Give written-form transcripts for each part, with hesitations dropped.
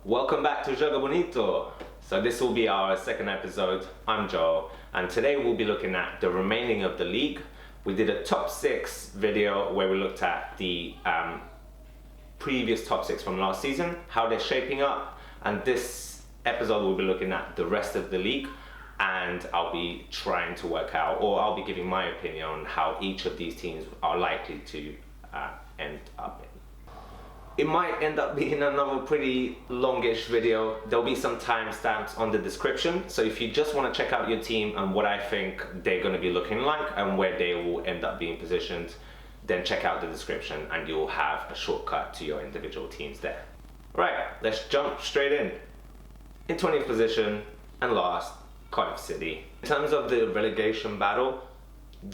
Welcome back to Joga Bonito. So this will be our second episode. I'm Joe, and today we'll be looking at the remaining of the league. We did a top 6 video where we looked at the previous top 6 from last season, how they're shaping up, and this episode we'll be looking at the rest of the league, and I'll be trying to work out, or I'll be giving my opinion on how each of these teams are likely to end up in. It might end up being another pretty longish video. There'll be some timestamps on the description, so if you just want to check out your team and what I think they're going to be looking like and where they will end up being positioned, then check out the description and you'll have a shortcut to your individual teams there. Right, let's jump straight in. In 20th position and last, Cardiff City. In terms of the relegation battle,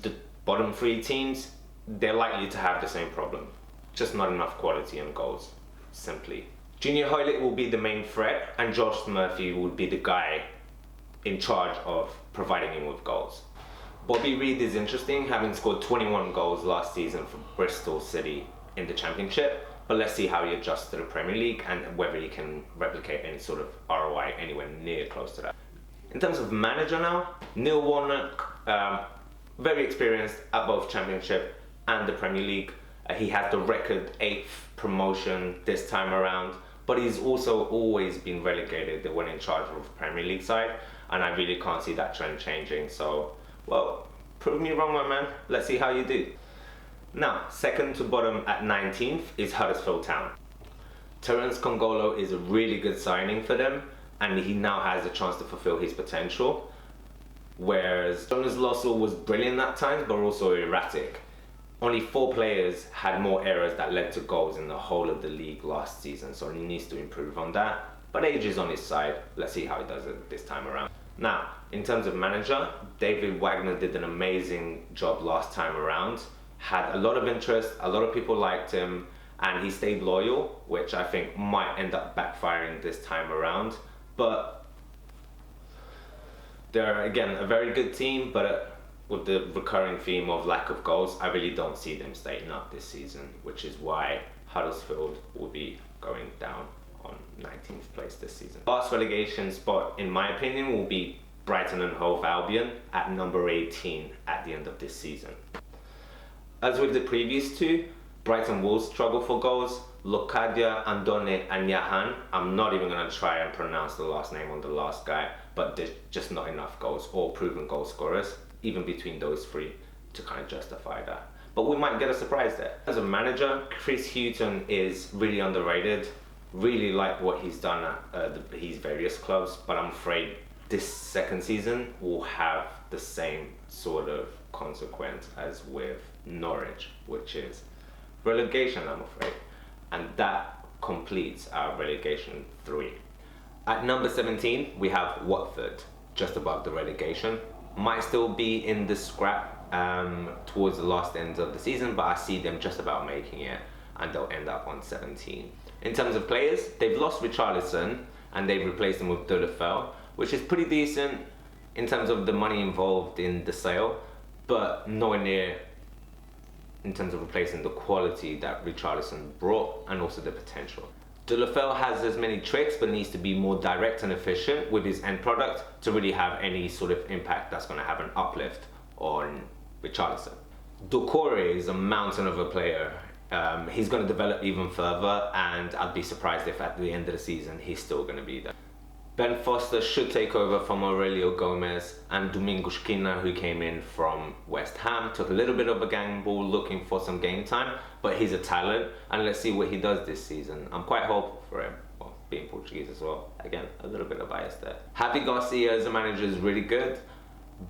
the bottom 3 teams, they're likely to have the same problem. Just not enough quality and goals, simply. Junior Hoylett will be the main threat, and Josh Murphy will be the guy in charge of providing him with goals. Bobby Reid is interesting, having scored 21 goals last season for Bristol City in the Championship, but let's see how he adjusts to the Premier League and whether he can replicate any sort of ROI anywhere near close to that. In terms of manager now, Neil Warnock, very experienced at both Championship and the Premier League. He has the record 8th promotion this time around, but he's also always been relegated when in charge of the Premier League side, and I really can't see that trend changing. So, well, prove me wrong, my man. Let's see how you do. Now, second to bottom at 19th is Huddersfield Town. Terence Congolo is a really good signing for them, and he now has a chance to fulfill his potential, whereas Jonas Lossell was brilliant at times, but also erratic. Only 4 players had more errors that led to goals in the whole of the league last season, so he needs to improve on that. But age is on his side. Let's see how he does it this time around. Now, in terms of manager, David Wagner did an amazing job last time around. Had a lot of interest, a lot of people liked him, and he stayed loyal, which I think might end up backfiring this time around. But they're, again, a very good team, but with the recurring theme of lack of goals, I really don't see them staying up this season, which is why Huddersfield will be going down on 19th place this season. Last relegation spot, in my opinion, will be Brighton and Hove Albion at number 18 at the end of this season. As with the previous 2, Brighton will struggle for goals. Locadia, Andone and Yahan, I'm not even going to try and pronounce the last name on the last guy, but there's just not enough goals or proven goal scorers, even between those 3, to kind of justify that. But we might get a surprise there. As a manager, Chris Hughton is really underrated. Really like what he's done at his various clubs, but I'm afraid this second season will have the same sort of consequence as with Norwich, which is relegation, I'm afraid. And that completes our relegation 3. At number 17, we have Watford, just above the relegation. Might still be in the scrap towards the last end of the season, but I see them just about making it, and they'll end up on 17. In terms of players, they've lost Richarlison and they've replaced him with Dulafel, which is pretty decent in terms of the money involved in the sale, but nowhere near in terms of replacing the quality that Richarlison brought and also the potential. Dulafel has as many tricks, but needs to be more direct and efficient with his end product to really have any sort of impact that's going to have an uplift on Richarlison. Doucouré is a mountain of a player. He's going to develop even further, and I'd be surprised if at the end of the season he's still going to be there. Ben Foster should take over from Aurelio Gomez, and Domingo Esquina, who came in from West Ham, took a little bit of a gamble looking for some game time, but he's a talent, and let's see what he does this season. I'm quite hopeful for him, well, being Portuguese as well. Again, a little bit of bias there. Javi Garcia as a manager is really good,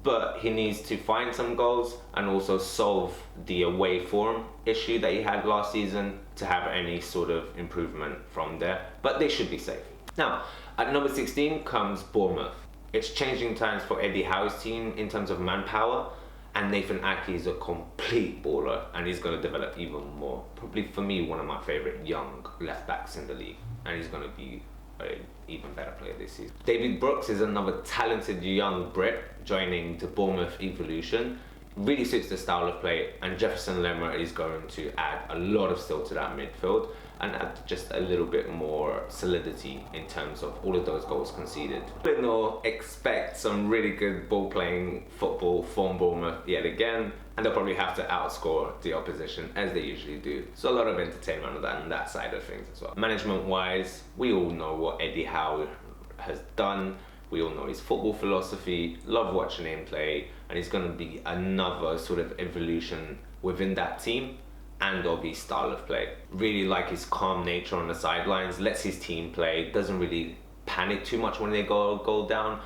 but he needs to find some goals and also solve the away form issue that he had last season to have any sort of improvement from there, but they should be safe. Now, at number 16 comes Bournemouth. It's changing times for Eddie Howe's team in terms of manpower, and Nathan Ake is a complete baller, and he's going to develop even more. Probably for me, one of my favourite young left backs in the league, and he's going to be an even better player this season. David Brooks is another talented young Brit joining the Bournemouth evolution. really suits the style of play, and Jefferson Lerma is going to add a lot of skill to that midfield and add just a little bit more solidity in terms of all of those goals conceded. But no, expect some really good ball playing football from Bournemouth yet again, and they'll probably have to outscore the opposition as they usually do. So a lot of entertainment on that side of things as well. Management wise, we all know what Eddie Howe has done. We all know his football philosophy, love watching him play, and it's going to be another sort of evolution within that team and of his style of play. Really like his calm nature on the sidelines, lets his team play, doesn't really panic too much when they go a goal down,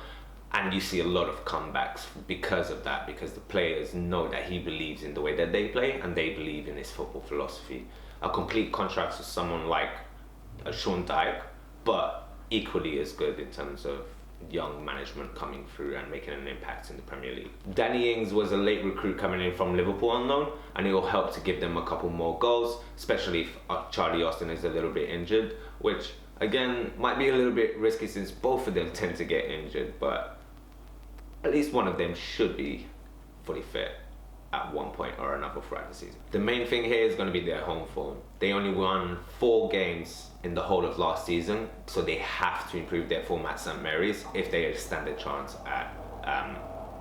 and you see a lot of comebacks because of that, because the players know that he believes in the way that they play and they believe in his football philosophy. A complete contrast to someone like Sean Dyche, but equally as good in terms of young management coming through and making an impact in the Premier League. Danny Ings was a late recruit coming in from Liverpool on loan, and it will help to give them a couple more goals, especially if Charlie Austin is a little bit injured, which again might be a little bit risky since both of them tend to get injured, but at least one of them should be fully fit at one point or another throughout the season. The main thing here is going to be their home form. They only won 4 games in the whole of last season, so they have to improve their form at St Mary's if they stand a chance at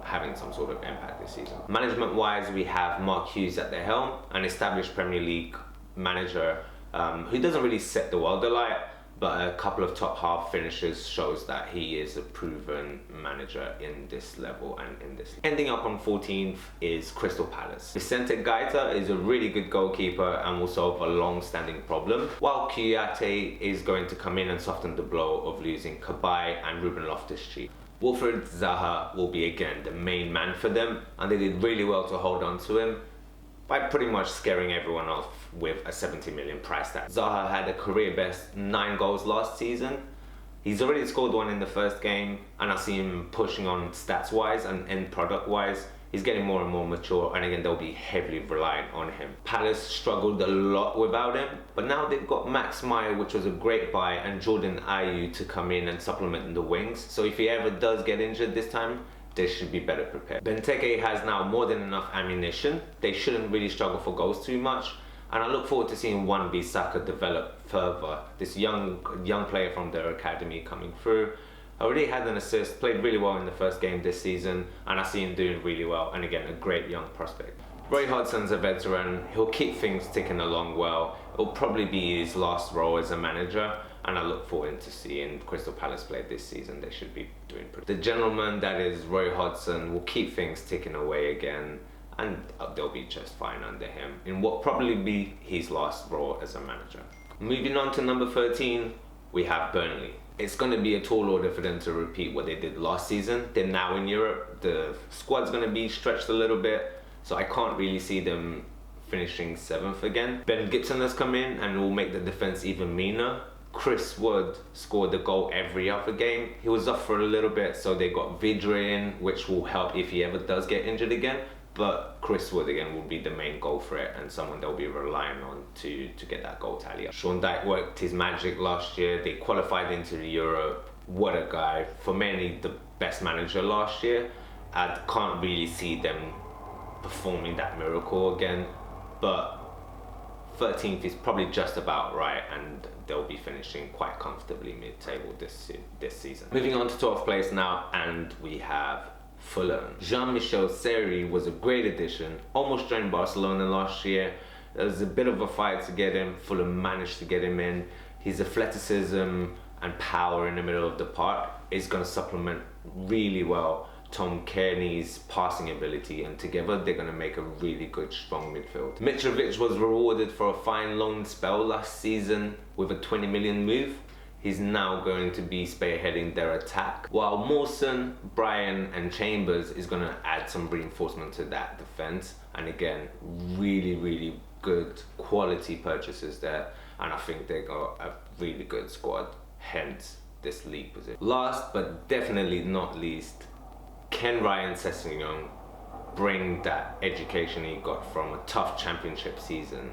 having some sort of impact this season. Management wise, we have Mark Hughes at the helm, an established Premier League manager who doesn't really set the world alight, but a couple of top half finishes shows that he is a proven manager in this level and in this. Ending up on 14th is Crystal Palace. Vicente Gaeta is a really good goalkeeper and will solve a long-standing problem, while Kouyaté is going to come in and soften the blow of losing Cabaye and Ruben Loftus-Cheek. Wilfried Zaha will be again the main man for them, and they did really well to hold on to him by pretty much scaring everyone off with a 70 million price tag. Zaha had a career best 9 goals last season. He's already scored 1 in the first game, and I see him pushing on stats wise and end product wise. He's getting more and more mature, and again they'll be heavily reliant on him. Palace struggled a lot without him, but now they've got Max Meyer, which was a great buy, and Jordan Ayew to come in and supplement the wings. So if he ever does get injured this time, they should be better prepared. Benteke has now more than enough ammunition. They shouldn't really struggle for goals too much, and I look forward to seeing Wan-Bissaka develop further. This young player from their academy coming through. Already had an assist, played really well in the first game this season, and I see him doing really well, and again, a great young prospect. Roy Hodgson's a veteran. He'll keep things ticking along well. It'll probably be his last role as a manager, and I look forward to seeing Crystal Palace play this season. They should be doing pretty. The gentleman that is Roy Hodgson will keep things ticking away again, and they'll be just fine under him in what probably be his last role as a manager. Moving on to number 13, we have Burnley. It's going to be a tall order for them to repeat what they did last season. They're now in Europe. The squad's going to be stretched a little bit, so I can't really see them finishing 7th again. Ben Gibson has come in and will make the defense even meaner. Chris Wood scored a goal every other game. He was off for a little bit, so they got Vidra in, which will help if he ever does get injured again. But Chris Wood again will be the main goal threat and someone they'll be relying on to get that goal tally up. Sean Dyche worked his magic last year. They qualified into the Europa. What a guy. For many, the best manager last year. I can't really see them performing that miracle again, but 13th is probably just about right, and they'll be finishing quite comfortably mid-table this season. Moving on to 12th place now, and we have Fulham. Jean-Michel Seri was a great addition, almost joined Barcelona last year. There was a bit of a fight to get him. Fulham managed to get him in. His athleticism and power in the middle of the park is going to supplement really well Tom Kearney's passing ability, and together they're going to make a really good, strong midfield. Mitrovic was rewarded for a fine loan spell last season with a 20 million move. He's now going to be spearheading their attack, while Mawson, Bryan and Chambers is going to add some reinforcement to that defense. And again, really good quality purchases there, and I think they got a really good squad, hence this league position. Last but definitely not least, Ken Ryan Sessegnon bring that education he got from a tough championship season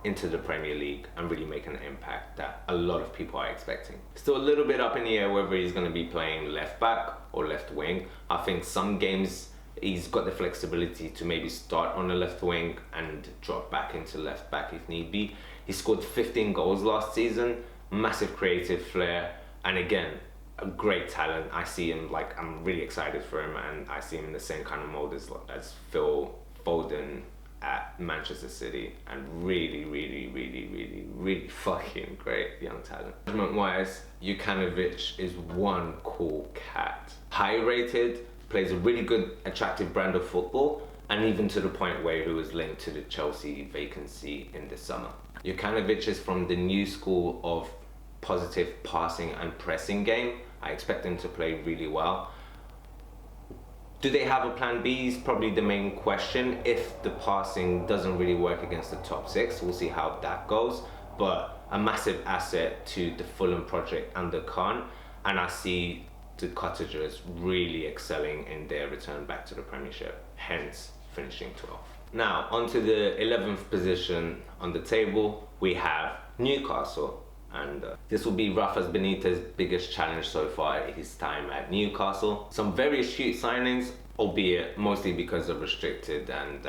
into the Premier League and really make an impact that a lot of people are expecting. Still a little bit up in the air whether he's going to be playing left back or left wing. I think some games He's got the flexibility to maybe start on the left wing and drop back into left back if need be. He scored 15 goals last season, massive creative flair, and again, a great talent. I see him, like, I'm really excited for him, and I see him in the same kind of mold as Phil Foden at Manchester City, and really fucking great young talent. Management wise, Jukanovic is one cool cat. High rated, plays a really good, attractive brand of football, and even to the point where he was linked to the Chelsea vacancy in the summer. Jukanovic is from the new school of positive passing and pressing game. I expect him to play really well. Do they have a plan B is probably the main question. If the passing doesn't really work against the top six, we'll see how that goes. But a massive asset to the Fulham project under Khan, and I see the Cottagers really excelling in their return back to the Premiership, hence finishing 12th. Now, onto the 11th position on the table, we have Newcastle. And this will be Rafa's Benitez's biggest challenge so far at his time at Newcastle. Some very astute signings, albeit mostly because of restricted and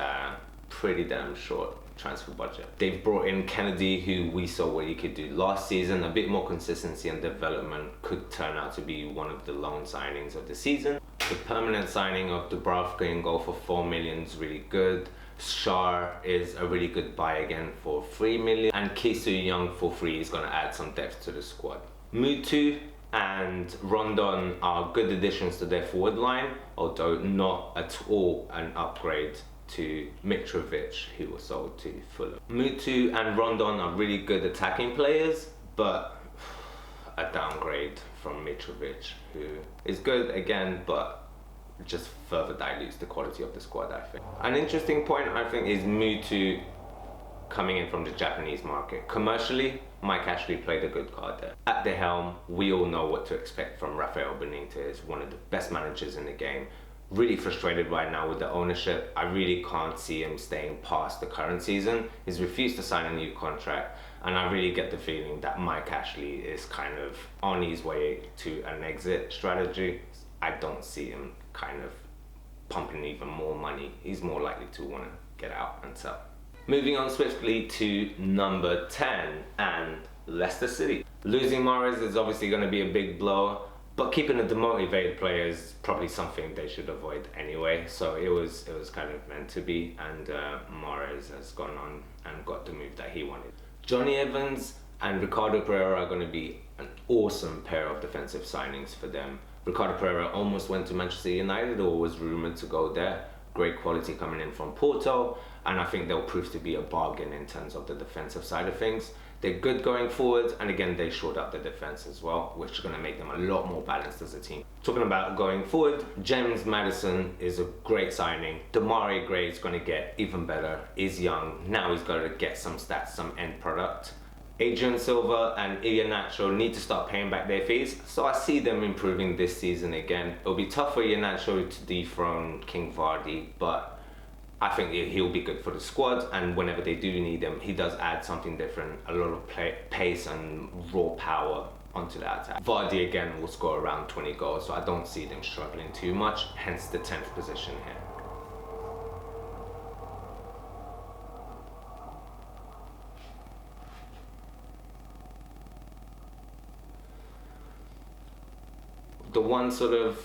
pretty damn short transfer budget. They've brought in Kennedy, who we saw what he could do last season. A bit more consistency and development could turn out to be one of the loan signings of the season. The permanent signing of Dubravka in goal for 4 million is really good. Shar is a really good buy again for 3 million, and Kisu Young for 3 is going to add some depth to the squad. Mutu and Rondon are good additions to their forward line, although not at all an upgrade to Mitrovic, who was sold to Fulham. Mutu and Rondon are really good attacking players, but a downgrade from Mitrovic, who is good again, but just further dilutes the quality of the squad, I think. An interesting point, I think, is Mutu coming in from the Japanese market. Commercially, Mike Ashley played a good card there. At the helm, we all know what to expect from Rafael Benitez, one of the best managers in the game. Really frustrated right now with the ownership. I really can't see him staying past the current season. He's refused to sign a new contract, and I really get the feeling that Mike Ashley is kind of on his way to an exit strategy. I don't see him kind of pumping even more money. He's more likely to want to get out and sell. Moving on swiftly to number 10 and Leicester City. Losing Mahrez is obviously going to be a big blow, but keeping a demotivated player is probably something they should avoid anyway. So it was kind of meant to be, and Mahrez has gone on and got the move that he wanted. Johnny Evans and Ricardo Pereira are going to be an awesome pair of defensive signings for them. Ricardo Pereira almost went to Manchester United, or was rumoured to go there. Great quality coming in from Porto, and I think they'll prove to be a bargain in terms of the defensive side of things. They're good going forward, and again, they shored up the defence as well, which is going to make them a lot more balanced as a team. Talking about going forward, James Maddison is a great signing. Damari Gray is going to get even better. He's young. Now he's got to get some stats, some end product. Adrian Silva and Iheanacho need to start paying back their fees, so I see them improving this season again. It'll be tough for Iheanacho to dethrone King Vardy, but I think he'll be good for the squad, and whenever they do need him, he does add something different, a lot of pace and raw power onto that attack. Vardy again will score around 20 goals, so I don't see them struggling too much, hence the 10th position here. The one sort of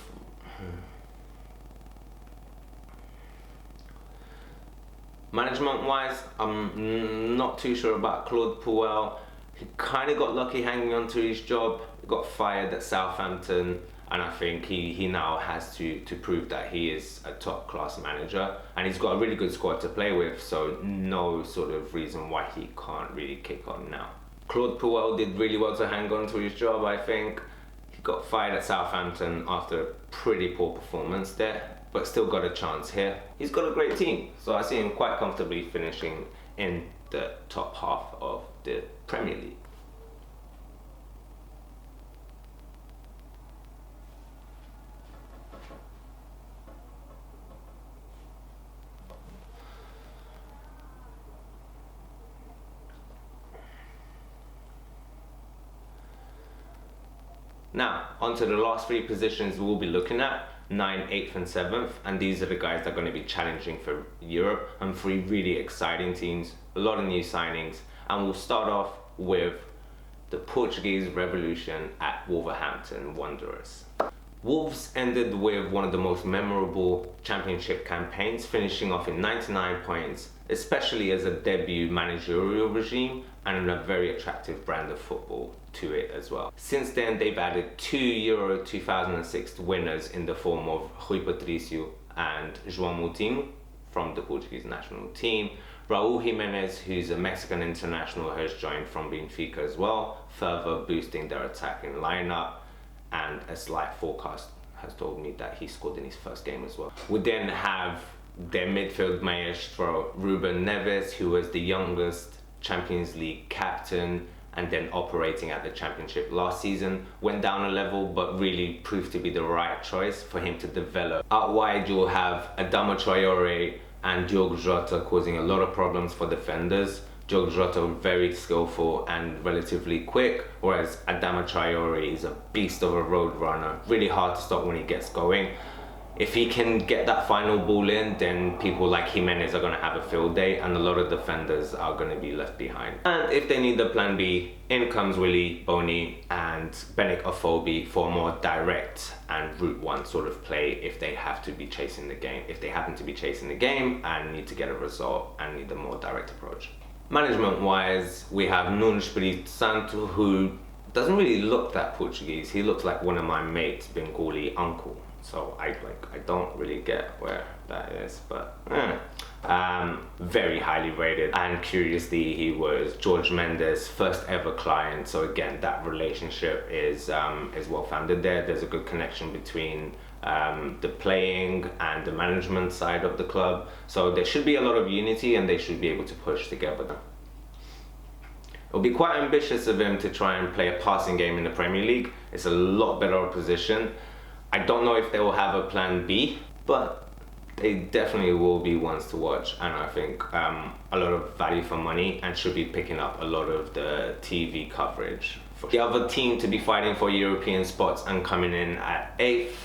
management-wise, I'm not too sure about Claude Puel. He kind of got lucky hanging on to his job. He got fired at Southampton, and I think he now has to prove that he is a top-class manager, and he's got a really good squad to play with, so no sort of reason why he can't really kick on now. Claude Puel did really well to hang on to his job, I think. Got fired at Southampton after a pretty poor performance there, but still got a chance here. He's got a great team, so I see him quite comfortably finishing in the top half of the Premier League. Now, onto the last three positions we'll be looking at. 9, 8th and 7th, and these are the guys that are going to be challenging for Europe, and 3 really exciting teams, a lot of new signings. And we'll start off with the Portuguese Revolution at Wolverhampton Wanderers. Wolves ended with one of the most memorable championship campaigns, finishing off in 99 points, especially as a debut managerial regime and a very attractive brand of football to it as well. Since then, they've added 2 Euro 2006 winners in the form of Rui Patricio and João Moutinho from the Portuguese national team. Raúl Jiménez, who's a Mexican international, has joined from Benfica as well, further boosting their attacking lineup, and a slight forecast has told me that he scored in his first game as well. We then have their midfield maestro Ruben Neves, who was the youngest Champions League captain and then operating at the championship last season. Went down a level, but really proved to be the right choice for him to develop. Out wide, you'll have Adama Traore and Diogo Jota causing a lot of problems for defenders. Diogo Jota very skillful and relatively quick, whereas Adama Traore is a beast of a road runner, really hard to stop when he gets going. If he can get that final ball in, then people like Jimenez are going to have a field day, and a lot of defenders are going to be left behind. And if they need the plan B, in comes Willy Boni and Benik Afobe for more direct and route one sort of play if they have to be chasing the game. If they happen to be chasing the game and need to get a result and need a more direct approach. Management-wise, we have Nuno Espírito Santo, who doesn't really look that Portuguese. He looks like one of my mates being called uncle. So I don't really get where that is, but very highly rated. And curiously, he was George Mendes' first ever client. So again, that relationship is well founded there. There's a good connection between the playing and the management side of the club. So there should be a lot of unity, and they should be able to push together. It'll be quite ambitious of him to try and play a passing game in the Premier League. It's a lot better opposition. I don't know if they will have a plan B, but they definitely will be ones to watch, and I think a lot of value for money, and should be picking up a lot of the TV coverage. The other team to be fighting for European spots and coming in at 8th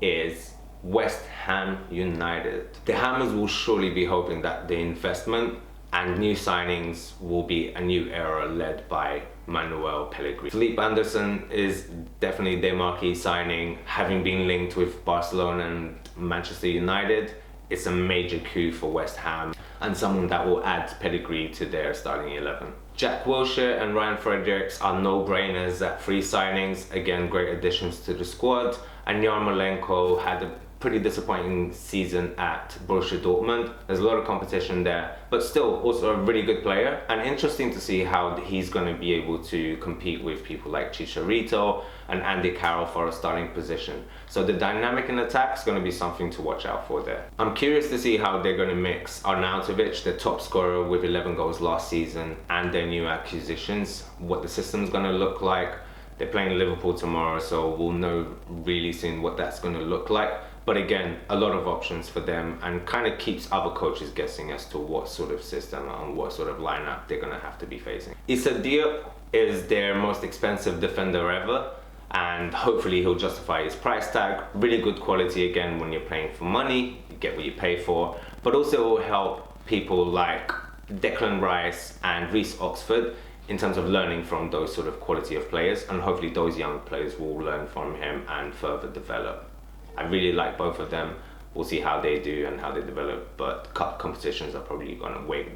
is West Ham United. The Hammers will surely be hoping that the investment and new signings will be a new era led by Manuel Pellegrini. Felipe Anderson is definitely their marquee signing, having been linked with Barcelona and Manchester United. It's a major coup for West Ham, and someone that will add pedigree to their starting 11. Jack Wilshere and Ryan Fredericks are no-brainers at 3 signings. Again, great additions to the squad. And Yarmolenko had a pretty disappointing season at Borussia Dortmund. There's a lot of competition there, but still also a really good player, and interesting to see how he's going to be able to compete with people like Chicharito and Andy Carroll for a starting position. So the dynamic in attack is going to be something to watch out for there. I'm curious to see how they're going to mix Arnautovic, the top scorer with 11 goals last season, and their new acquisitions, what the system's going to look like. They're playing Liverpool tomorrow, so we'll know really soon what that's going to look like. But again, a lot of options for them, and kind of keeps other coaches guessing as to what sort of system and what sort of lineup they're going to have to be facing. Issa Diop is their most expensive defender ever, and hopefully he'll justify his price tag. Really good quality. Again, when you're playing for money, you get what you pay for, but also it will help people like Declan Rice and Reece Oxford in terms of learning from those sort of quality of players, and hopefully those young players will learn from him and further develop. I really like both of them. We'll see how they do and how they develop, but cup competitions are probably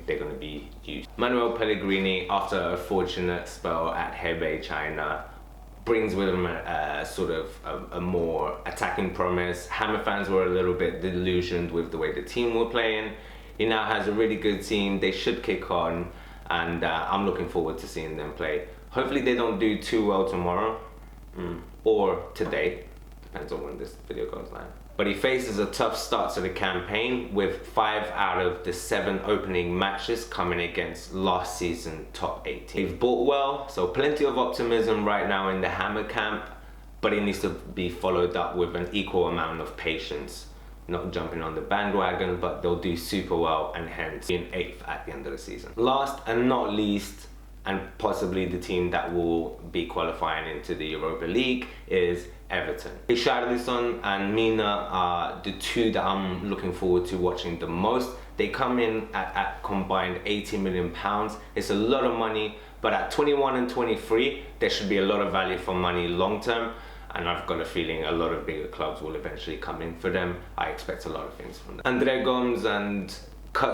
they're gonna be huge. Manuel Pellegrini, after a fortunate spell at Hebei, China, brings with him a sort of a more attacking promise. Hammer fans were a little bit delusioned with the way the team were playing. He now has a really good team. They should kick on, and I'm looking forward to seeing them play. Hopefully they don't do too well tomorrow or today. Depends on when this video goes live. But he faces a tough start to the campaign, with 5 out of the 7 opening matches coming against last season top 8 teams. They've bought well, so plenty of optimism right now in the Hammer camp, but it needs to be followed up with an equal amount of patience. Not jumping on the bandwagon, but they'll do super well and hence being 8th at the end of the season. Last and not least, and possibly the team that will be qualifying into the Europa League is Everton. Richarlison and Mina are the two that I'm looking forward to watching the most. They come in at combined £80 million. It's a lot of money, but at 21 and 23, there should be a lot of value for money long term. And I've got a feeling a lot of bigger clubs will eventually come in for them. I expect a lot of things from them. Andre Gomes and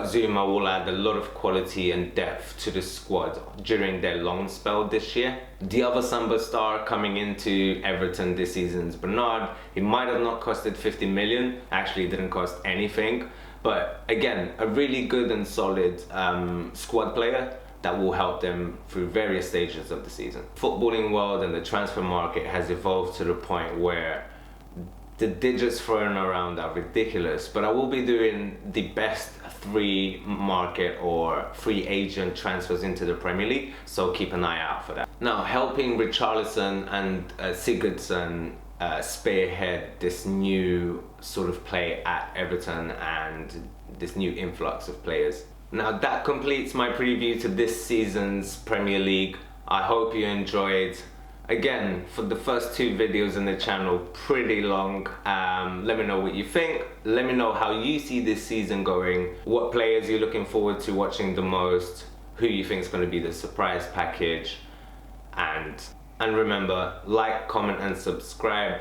Zuma will add a lot of quality and depth to the squad during their loan spell this year. The other Samba star coming into Everton this season is Bernard. He might have not costed 50 million, actually didn't cost anything, but again, a really good and solid squad player that will help them through various stages of the season. Footballing world and the transfer market has evolved to the point where the digits thrown around are ridiculous, but I will be doing the best free market or free agent transfers into the Premier League, so keep an eye out for that. Now, helping Richarlison and Sigurdsson spearhead this new sort of play at Everton and this new influx of players. Now that completes my preview to this season's Premier League. I hope you enjoyed. Again, for the first 2 videos on the channel, pretty long. Let me know what you think. Let me know how you see this season going. What players you're looking forward to watching the most. Who you think is going to be the surprise package. And remember, like, comment and subscribe.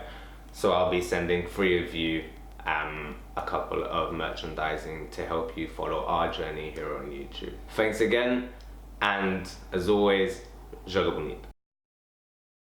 So I'll be sending 3 of you a couple of merchandising to help you follow our journey here on YouTube. Thanks again, and as always, Joga Bonito.